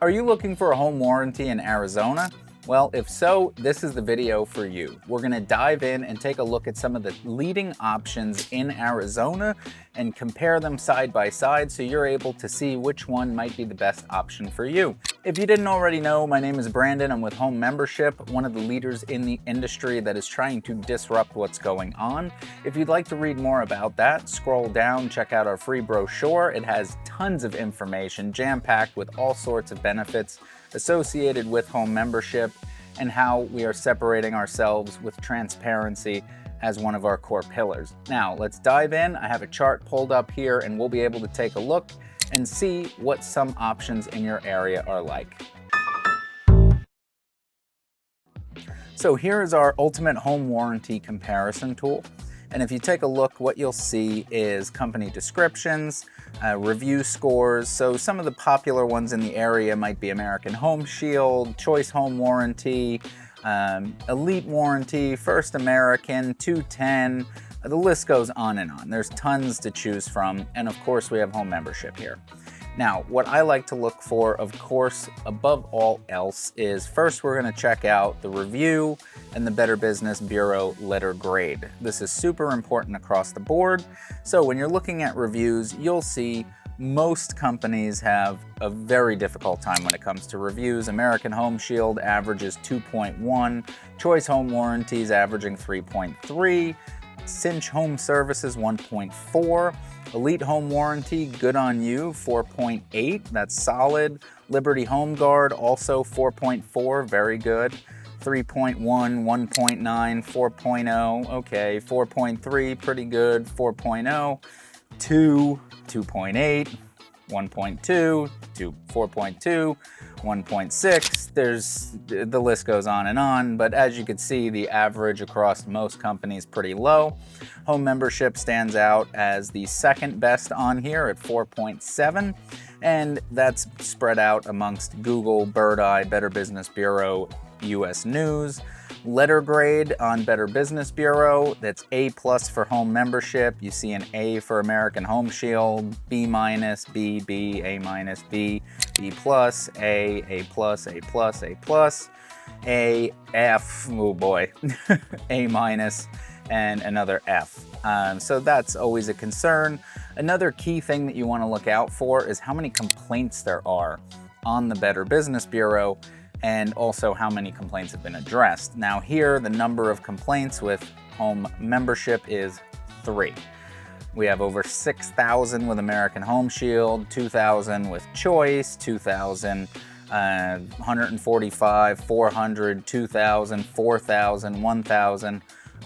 Are you looking for a home warranty in Arizona? Well, if so, this is the video for you. We're going to dive in and take a look at some of the leading options in Arizona and compare them side by side so you're able to see which one might be the best option for you. If you didn't already know, my name is Brandon. I'm with Home Membership, one of the leaders in the industry that is trying to disrupt what's going on. If you'd like to read more about that, scroll down, check out our free brochure. It has tons of information jam-packed with all sorts of benefits associated with home membership and how we are separating ourselves with transparency as one of our core pillars. Now, let's dive in. I have a chart pulled up here and we'll be able to take a look and see what some options in your area are like. So here is our ultimate home warranty comparison tool. And if you take a look, what you'll see is company descriptions, review scores. So some of the popular ones in the area might be American Home Shield, Choice Home Warranty, Elite Warranty, First American, 210. The list goes on and on. There's tons to choose from. And of course, we have home membership here. Now, what I like to look for, of course, above all else, is first we're going to check out the review and the Better Business Bureau letter grade. This is super important across the board. So when you're looking at reviews, you'll see most companies have a very difficult time when it comes to reviews. American Home Shield averages 2.1, Choice Home Warranties averaging 3.3, Cinch Home Services 1.4, Elite Home Warranty, good on you, 4.8, that's solid. Liberty Home Guard, also 4.4, very good. 3.1, 1.9, 4.0, okay, 4.3, pretty good, 4.0, 2, 2.8, 1.2, 4.2, 1.6, the list goes on and on, but as you can see, the average across most companies pretty low. Home membership stands out as the second best on here at 4.7, and that's spread out amongst Google, Bird Eye, Better Business Bureau, US News. Letter grade on Better Business Bureau, that's A+ for home membership. You see an A for American Home Shield, B-, B, B, A-, B, B+, A, A+, A+, F, oh boy, A-, and another F. So that's always a concern. Another key thing that you want to look out for is how many complaints there are on the Better Business Bureau, and also how many complaints have been addressed. Now here, the number of complaints with home membership is 3. We have over 6,000 with American Home Shield, 2,000 with Choice, 2,000, 145, 400, 2,000, 4,000, 1,000.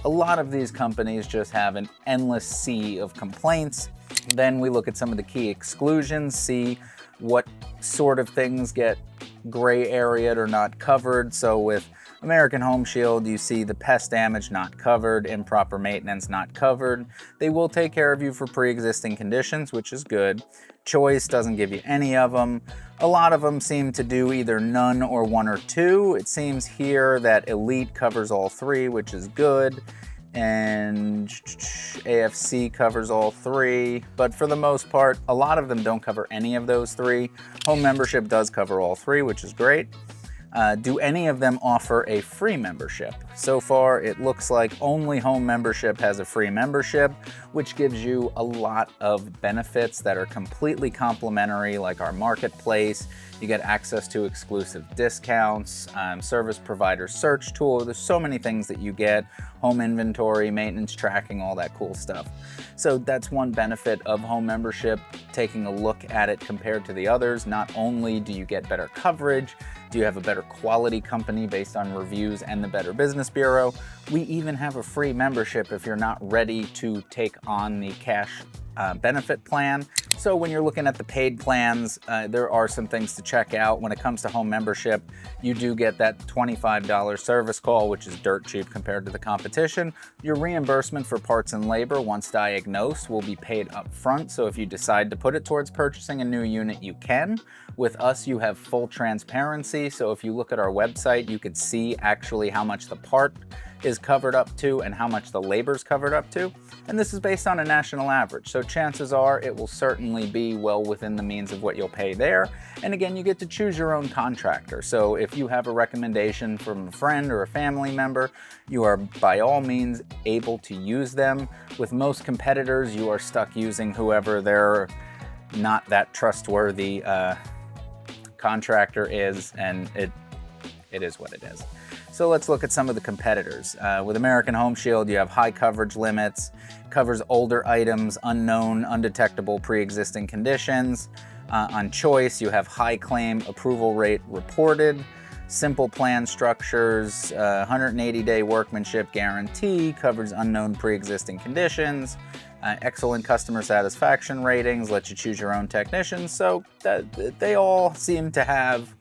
A lot of these companies just have an endless sea of complaints. Then we look at some of the key exclusions, see what sort of things get gray area or not covered. So with American Home Shield, you see the pest damage not covered, improper maintenance not covered. They will take care of you for pre-existing conditions, which is good. Choice doesn't give you any of them. A lot of them seem to do either none or 1 or 2. It seems here that Elite covers all 3, which is good. And AFC covers all 3, but for the most part, a lot of them don't cover any of those 3. Home membership does cover all 3, which is great. Do any of them offer a free membership? So far, it looks like only home membership has a free membership, which gives you a lot of benefits that are completely complimentary, like our marketplace. You get access to exclusive discounts, service provider search tool. There's so many things that you get, home inventory, maintenance tracking, all that cool stuff. So that's one benefit of home membership, taking a look at it compared to the others. Not only do you get better coverage, do you have a better quality company based on reviews and the Better Business Bureau, we even have a free membership if you're not ready to take on the cash benefit plan. So when you're looking at the paid plans, there are some things to check out. When it comes to home membership, you do get that $25 service call, which is dirt cheap compared to the competition. Your reimbursement for parts and labor, once diagnosed, will be paid up front. So if you decide to put it towards purchasing a new unit, you can. With us, you have full transparency. So if you look at our website, you could see actually how much the part is covered up to and how much the labor's covered up to. And this is based on a national average, so chances are it will certainly be well within the means of what you'll pay there. And again, you get to choose your own contractor. So if you have a recommendation from a friend or a family member, you are by all means able to use them. With most competitors, you are stuck using whoever their not that trustworthy contractor is, and it is what it is. So let's look at some of the competitors. With American Home Shield, you have high coverage limits, covers older items, unknown, undetectable pre-existing conditions. On Choice, you have high claim approval rate reported, simple plan structures, 180-day workmanship guarantee, covers unknown pre-existing conditions, excellent customer satisfaction ratings, lets you choose your own technicians. So they all seem to have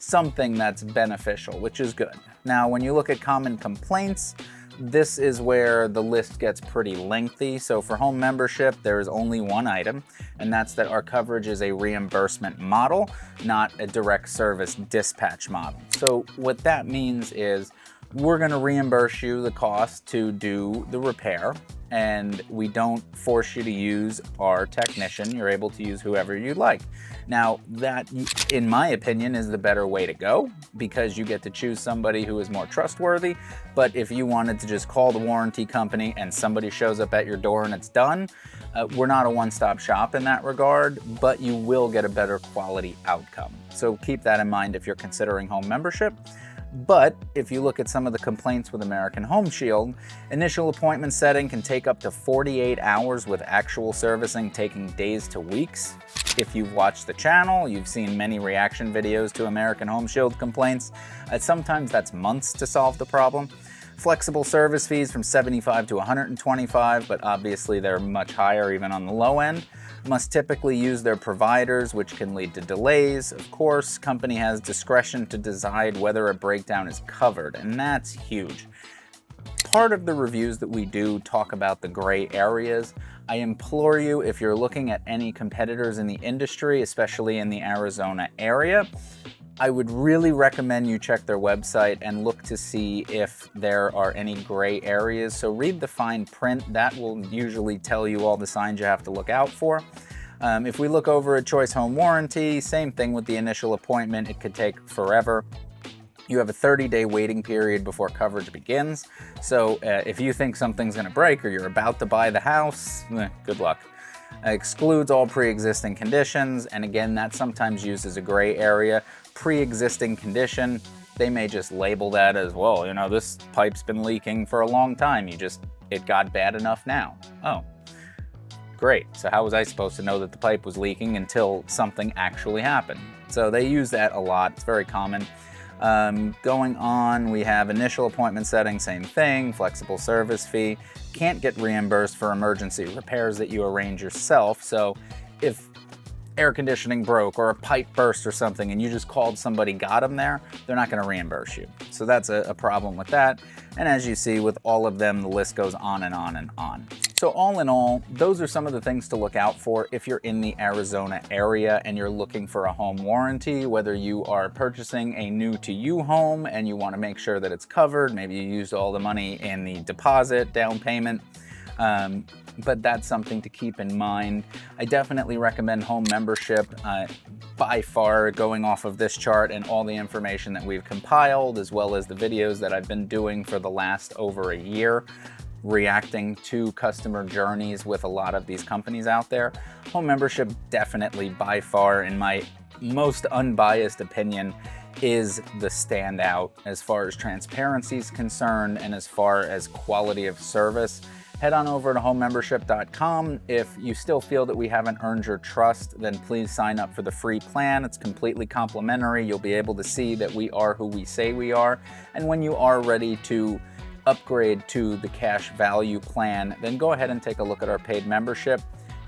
something that's beneficial, which is good. Now, when you look at common complaints, this is where the list gets pretty lengthy. So for home membership, there is only one item, and that's that our coverage is a reimbursement model, not a direct service dispatch model. So what that means is we're going to reimburse you the cost to do the repair, and we don't force you to use our technician. You're able to use whoever you'd like. Now, that, in my opinion, is the better way to go, because you get to choose somebody who is more trustworthy. But if you wanted to just call the warranty company and somebody shows up at your door and it's done, we're not a one-stop shop in that regard, but you will get a better quality outcome. So keep that in mind if you're considering home membership. But if you look at some of the complaints with American Home Shield, initial appointment setting can take up to 48 hours, with actual servicing taking days to weeks. If you've watched the channel, you've seen many reaction videos to American Home Shield complaints. Sometimes that's months to solve the problem. Flexible service fees from $75 to $125, but obviously they're much higher even on the low end. Must typically use their providers, which can lead to delays. Of course, company has discretion to decide whether a breakdown is covered, and that's huge. Part of the reviews that we do talk about the gray areas. I implore you, if you're looking at any competitors in the industry, especially in the Arizona area, I would really recommend you check their website and look to see if there are any gray areas. So read the fine print. That will usually tell you all the signs you have to look out for. If we look over at Choice Home Warranty, same thing with the initial appointment. It could take forever. You have a 30-day waiting period before coverage begins. So if you think something's gonna break or you're about to buy the house, good luck. Excludes all pre-existing conditions, and again, that's sometimes used as a gray area. Pre-existing condition, they may just label that as, well, you know, this pipe's been leaking for a long time, it got bad enough now. Oh, great. So how was I supposed to know that the pipe was leaking until something actually happened? So they use that a lot. It's very common. Going on, we have initial appointment setting, same thing, flexible service fee. Can't get reimbursed for emergency repairs that you arrange yourself. So if air conditioning broke or a pipe burst or something and you just called somebody, got them there, they're not going to reimburse you. So that's a problem with that. And as you see with all of them, the list goes on and on and on. So all in all, those are some of the things to look out for if you're in the Arizona area and you're looking for a home warranty, whether you are purchasing a new to you home and you want to make sure that it's covered. Maybe you used all the money in the deposit, down payment. But that's something to keep in mind. I definitely recommend home membership. By far, going off of this chart and all the information that we've compiled, as well as the videos that I've been doing for the last over a year, reacting to customer journeys with a lot of these companies out there, home membership definitely by far, in my most unbiased opinion, is the standout as far as transparency is concerned and as far as quality of service. Head on over to homemembership.com. If you still feel that we haven't earned your trust, then please sign up for the free plan. It's completely complimentary. You'll be able to see that we are who we say we are. And when you are ready to upgrade to the cash value plan, then go ahead and take a look at our paid membership,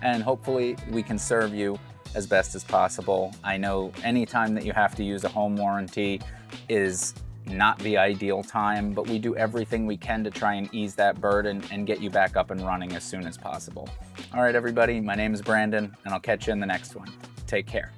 and hopefully we can serve you as best as possible. I know anytime that you have to use a home warranty is not the ideal time, but we do everything we can to try and ease that burden and get you back up and running as soon as possible. All right, everybody, my name is Brandon, and I'll catch you in the next one. Take care.